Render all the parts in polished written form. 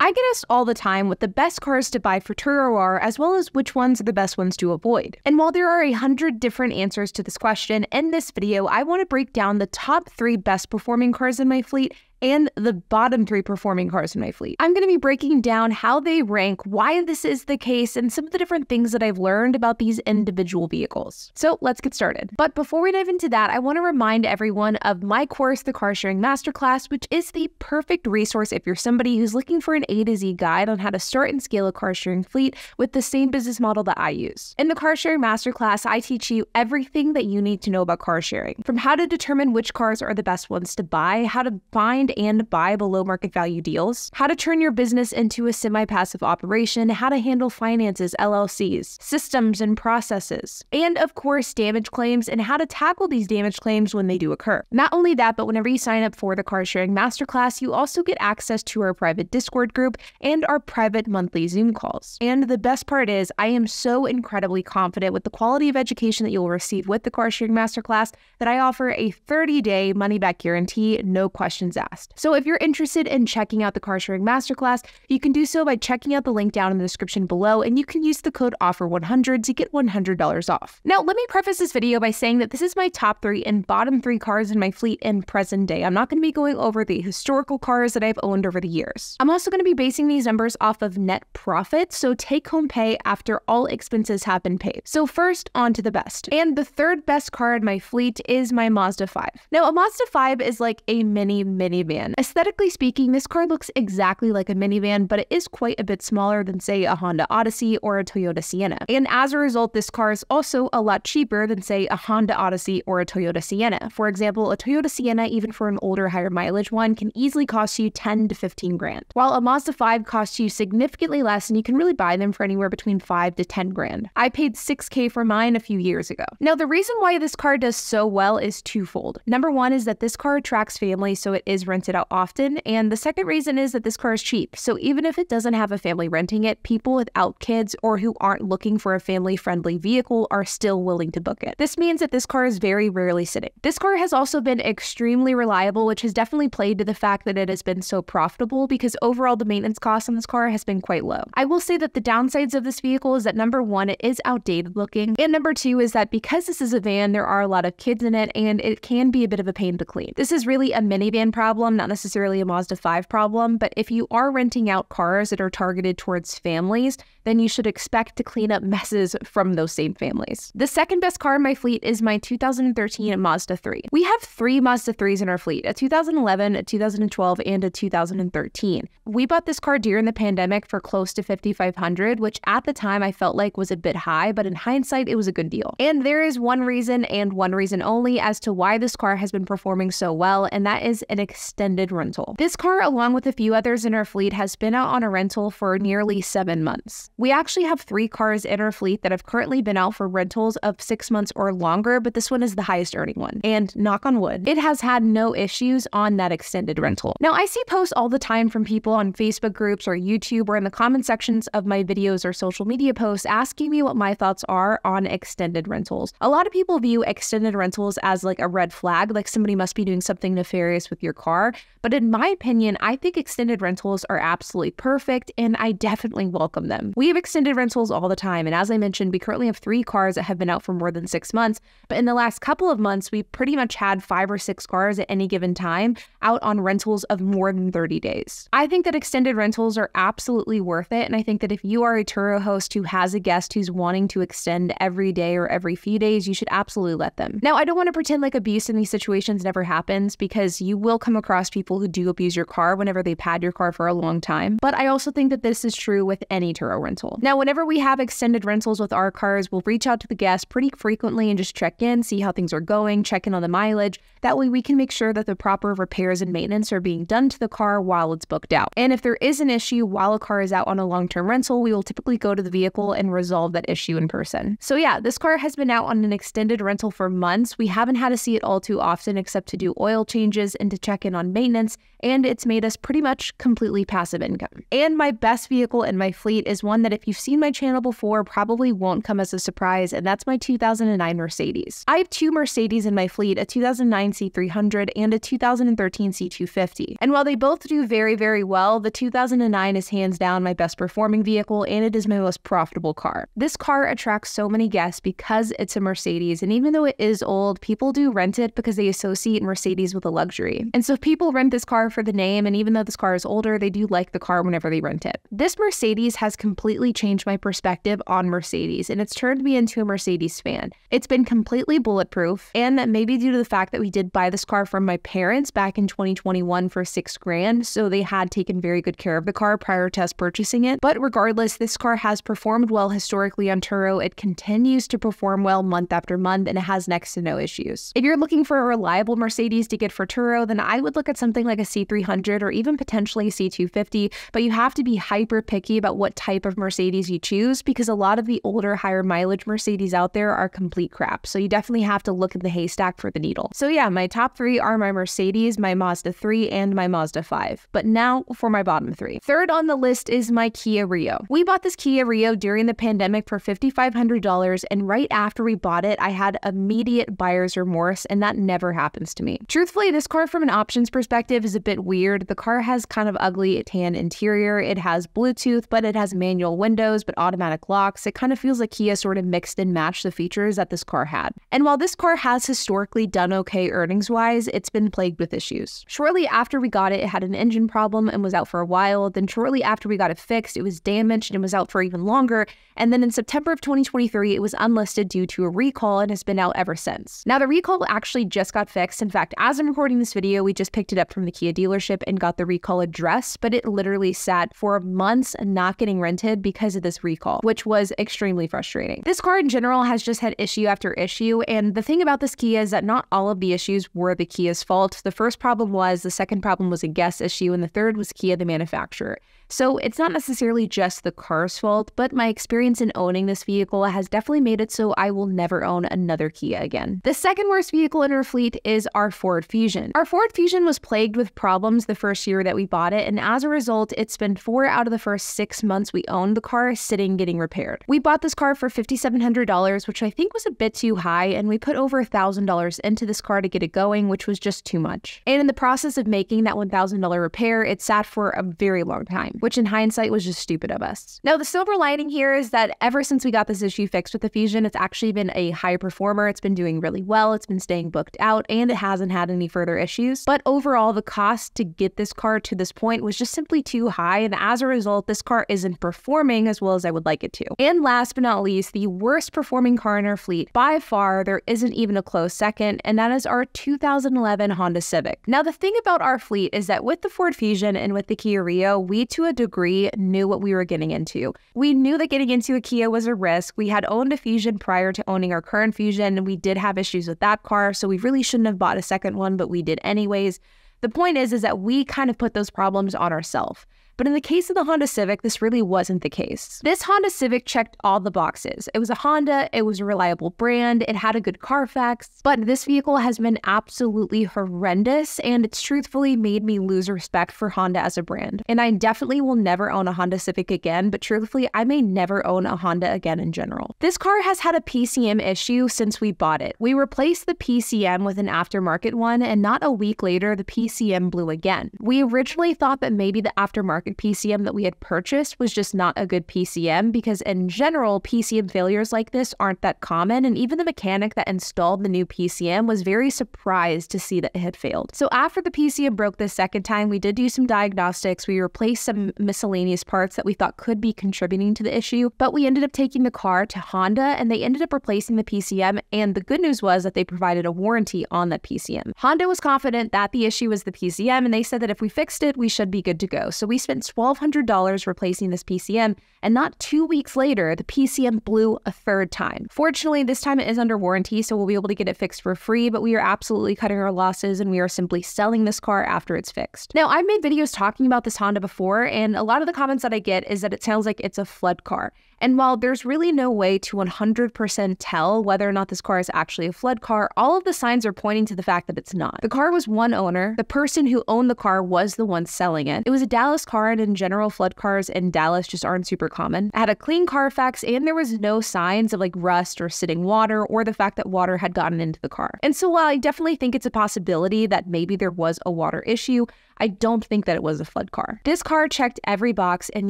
I get asked all the time what the best cars to buy for Turo are, as well as which ones are the best ones to avoid. And while there are 100 different answers to this question, in this video, I want to break down the top 3 best performing cars in my fleet and the bottom 3 performing cars in my fleet. I'm going to be breaking down how they rank, why this is the case, and some of the different things that I've learned about these individual vehicles. So let's get started. But before we dive into that, I want to remind everyone of my course, the Car Sharing Masterclass, which is the perfect resource if you're somebody who's looking for an A to Z guide on how to start and scale a car sharing fleet with the same business model that I use. In the Car Sharing Masterclass, I teach you everything that you need to know about car sharing, from how to determine which cars are the best ones to buy, how to find and buy below market value deals, how to turn your business into a semi-passive operation, how to handle finances, LLCs, systems and processes, and of course damage claims and how to tackle these damage claims when they do occur. Not only that, but whenever you sign up for the Car Sharing Masterclass, you also get access to our private Discord group and our private monthly Zoom calls. And the best part is I am so incredibly confident with the quality of education that you'll receive with the Car Sharing Masterclass that I offer a 30-day money-back guarantee, no questions asked. So if you're interested in checking out the Car Sharing Masterclass, you can do so by checking out the link down in the description below, and you can use the code OFFER100 to get $100 off. Now, let me preface this video by saying that this is my top 3 and bottom 3 cars in my fleet in present day. I'm not going to be going over the historical cars that I've owned over the years. I'm also going to be basing these numbers off of net profit, so take-home pay after all expenses have been paid. So first, on to the best. And the 3rd best car in my fleet is my Mazda 5. Now, a Mazda 5 is like a minivan. Aesthetically speaking, this car looks exactly like a minivan, but it is quite a bit smaller than, say, a Honda Odyssey or a Toyota Sienna. And as a result, this car is also a lot cheaper than, say, a Honda Odyssey or a Toyota Sienna. For example, a Toyota Sienna, even for an older, higher mileage one, can easily cost you 10 to 15 grand, while a Mazda 5 costs you significantly less, and you can really buy them for anywhere between 5 to 10 grand. I paid $6K for mine a few years ago. Now, the reason why this car does so well is twofold. Number one is that this car attracts families, so it is rented out often, and the second reason is that this car is cheap. So even if it doesn't have a family renting it, people without kids or who aren't looking for a family-friendly vehicle are still willing to book it. This means that this car is very rarely sitting. This car has also been extremely reliable, which has definitely played to the fact that it has been so profitable because overall the maintenance cost on this car has been quite low. I will say that the downsides of this vehicle is that number one, it is outdated looking, and number two is that because this is a van, there are a lot of kids in it and it can be a bit of a pain to clean. This is really a minivan problem, not necessarily a Mazda 5 problem, but if you are renting out cars that are targeted towards families, then you should expect to clean up messes from those same families. The second best car in my fleet is my 2013 Mazda 3. We have 3 Mazda 3s in our fleet, a 2011, a 2012, and a 2013. We bought this car during the pandemic for close to $5,500, which at the time I felt like was a bit high, but in hindsight, it was a good deal. And there is one reason and one reason only as to why this car has been performing so well, and that is an extended rental. This car, along with a few others in our fleet, has been out on a rental for nearly 7 months. We actually have 3 cars in our fleet that have currently been out for rentals of 6 months or longer, but this one is the highest earning one. And knock on wood, it has had no issues on that extended rental. Now, I see posts all the time from people on Facebook groups or YouTube or in the comment sections of my videos or social media posts asking me what my thoughts are on extended rentals. A lot of people view extended rentals as like a red flag, like somebody must be doing something nefarious with your car. But in my opinion, I think extended rentals are absolutely perfect and I definitely welcome them. We have extended rentals all the time, and as I mentioned, we currently have 3 cars that have been out for more than 6 months, but in the last couple of months, we pretty much had 5 or 6 cars at any given time out on rentals of more than 30 days. I think that extended rentals are absolutely worth it, and I think that if you are a Turo host who has a guest who's wanting to extend every day or every few days, you should absolutely let them. Now, I don't want to pretend like abuse in these situations never happens, because you will come across people who do abuse your car whenever they've had your car for a long time, but I also think that this is true with any Turo rental. Now, whenever we have extended rentals with our cars, we'll reach out to the guest pretty frequently and just check in, see how things are going, check in on the mileage. That way we can make sure that the proper repairs and maintenance are being done to the car while it's booked out. And if there is an issue while a car is out on a long-term rental, we will typically go to the vehicle and resolve that issue in person. So yeah, this car has been out on an extended rental for months. We haven't had to see it all too often except to do oil changes and to check in on on maintenance, and it's made us pretty much completely passive income. And my best vehicle in my fleet is one that if you've seen my channel before probably won't come as a surprise, and that's my 2009 Mercedes. I have two Mercedes in my fleet, a 2009 C300 and a 2013 C250. And while they both do very, very well, the 2009 is hands down my best performing vehicle, and it is my most profitable car. This car attracts so many guests because it's a Mercedes, and even though it is old, people do rent it because they associate Mercedes with a luxury. And so people rent this car for the name, and even though this car is older, they do like the car whenever they rent it. This Mercedes has completely changed my perspective on Mercedes, and it's turned me into a Mercedes fan. It's been completely bulletproof, and maybe due to the fact that we did buy this car from my parents back in 2021 for $6,000, so they had taken very good care of the car prior to us purchasing it. But regardless, this car has performed well historically on Turo. It continues to perform well month after month, and it has next to no issues. If you're looking for a reliable Mercedes to get for Turo, then I would look at something like a C300 or even potentially a C250, but you have to be hyper picky about what type of Mercedes you choose, because a lot of the older, higher mileage Mercedes out there are complete crap. So you definitely have to look at the haystack for the needle. So yeah, my top three are my Mercedes, my Mazda 3, and my Mazda 5. But now for my bottom three. Third on the list is my Kia Rio. We bought this Kia Rio during the pandemic for $5,500, and right after we bought it, I had immediate buyer's remorse, and that never happens to me. Truthfully, this car from an options perspective is a bit weird. The car has kind of ugly tan interior. It has Bluetooth, but it has manual windows, but automatic locks. It kind of feels like Kia sort of mixed and matched the features that this car had. And while this car has historically done okay earnings-wise, it's been plagued with issues. Shortly after we got it, it had an engine problem and was out for a while. Then shortly after we got it fixed, it was damaged and was out for even longer. And then in September of 2023, it was unlisted due to a recall and has been out ever since. Now, the recall actually just got fixed. In fact, as I'm recording this video, we just picked it up from the Kia dealership and got the recall addressed, but it literally sat for months not getting rented because of this recall, which was extremely frustrating. This car in general has just had issue after issue, and the thing about this Kia is that not all of the issues were the Kia's fault. The first problem was, the second problem was a guest issue, and the third was Kia, the manufacturer. So it's not necessarily just the car's fault, but my experience in owning this vehicle has definitely made it so I will never own another Kia again. The second worst vehicle in our fleet is our Ford Fusion. Our Ford Fusion was plagued with problems the first year that we bought it, and as a result, it's been 4 out of the first 6 months we owned the car sitting getting repaired. We bought this car for $5,700, which I think was a bit too high, and we put over $1,000 into this car to get it going, which was just too much. And in the process of making that $1,000 repair, it sat for a very long time, which in hindsight was just stupid of us. Now, the silver lining here is that ever since we got this issue fixed with the Fusion, it's actually been a high performer. It's been doing really well. It's been staying booked out, and it hasn't had any further issues. But overall, the cost to get this car to this point was just simply too high, and as a result, this car isn't performing as well as I would like it to. And last but not least, the worst performing car in our fleet, by far, there isn't even a close second, and that is our 2011 Honda Civic. Now, the thing about our fleet is that with the Ford Fusion and with the Kia Rio, we to a degree knew what we were getting into. We knew that getting into a Kia was a risk. We had owned a Fusion prior to owning our current Fusion, and we did have issues with that car, so we really shouldn't have bought a second one, but we did anyways. The point is that we kind of put those problems on ourselves. But in the case of the Honda Civic, this really wasn't the case. This Honda Civic checked all the boxes. It was a Honda, it was a reliable brand, it had a good Carfax, but this vehicle has been absolutely horrendous, and it's truthfully made me lose respect for Honda as a brand. And I definitely will never own a Honda Civic again, but truthfully, I may never own a Honda again in general. This car has had a PCM issue since we bought it. We replaced the PCM with an aftermarket one, and not a week later, the PCM blew again. We originally thought that maybe the aftermarket PCM that we had purchased was just not a good PCM, because in general, PCM failures like this aren't that common, and even the mechanic that installed the new PCM was very surprised to see that it had failed. So after the PCM broke the second time, we did do some diagnostics. We replaced some miscellaneous parts that we thought could be contributing to the issue, but we ended up taking the car to Honda, and they ended up replacing the PCM, and the good news was that they provided a warranty on that PCM. Honda was confident that the issue was the PCM, and they said that if we fixed it, we should be good to go. So we spent $1,200 replacing this PCM, and not 2 weeks later, the PCM blew a third time. Fortunately, this time it is under warranty, so we'll be able to get it fixed for free, but we are absolutely cutting our losses, and we are simply selling this car after it's fixed. Now, I've made videos talking about this Honda before, and a lot of the comments that I get is that it sounds like it's a flood car. And while there's really no way to 100% tell whether or not this car is actually a flood car, all of the signs are pointing to the fact that it's not. The car was one owner. The person who owned the car was the one selling it. It was a Dallas car, and in general, flood cars in Dallas just aren't super common. It had a clean Carfax, and there was no signs of like rust or sitting water or the fact that water had gotten into the car. And so while I definitely think it's a possibility that maybe there was a water issue, I don't think that it was a flood car. This car checked every box, and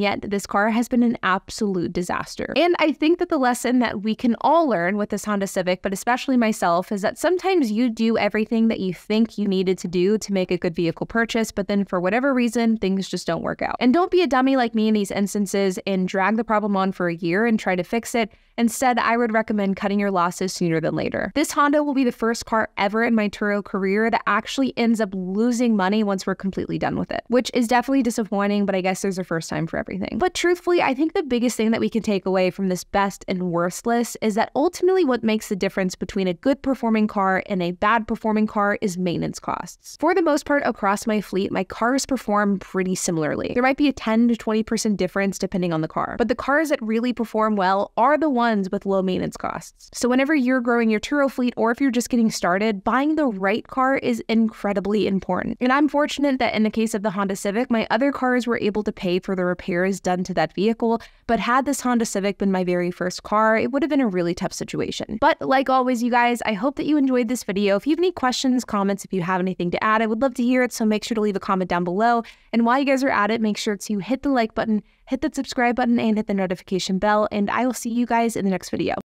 yet this car has been an absolute disaster. And I think that the lesson that we can all learn with this Honda Civic, but especially myself, is that sometimes you do everything that you think you needed to do to make a good vehicle purchase, but then for whatever reason, things just don't work out. And don't be a dummy like me in these instances and drag the problem on for a year and try to fix it. Instead, I would recommend cutting your losses sooner than later. This Honda will be the first car ever in my Turo career that actually ends up losing money once we're completely done with it, which is definitely disappointing, but I guess there's a first time for everything. But truthfully, I think the biggest thing that we can take away from this best and worst list is that ultimately what makes the difference between a good performing car and a bad performing car is maintenance costs. For the most part, across my fleet, my cars perform pretty similarly. There might be a 10 to 20% difference depending on the car, but the cars that really perform well are the ones with low maintenance costs. So whenever you're growing your Turo fleet, or if you're just getting started, buying the right car is incredibly important. And I'm fortunate that in the case of the Honda Civic, my other cars were able to pay for the repairs done to that vehicle, but had this Honda Civic been my very first car, it would have been a really tough situation. But like always, you guys, I hope that you enjoyed this video. If you have any questions, comments, if you have anything to add, I would love to hear it, so make sure to leave a comment down below. And while you guys are at it, make sure to hit the like button, hit that subscribe button, and hit the notification bell, and I will see you guys in the next video.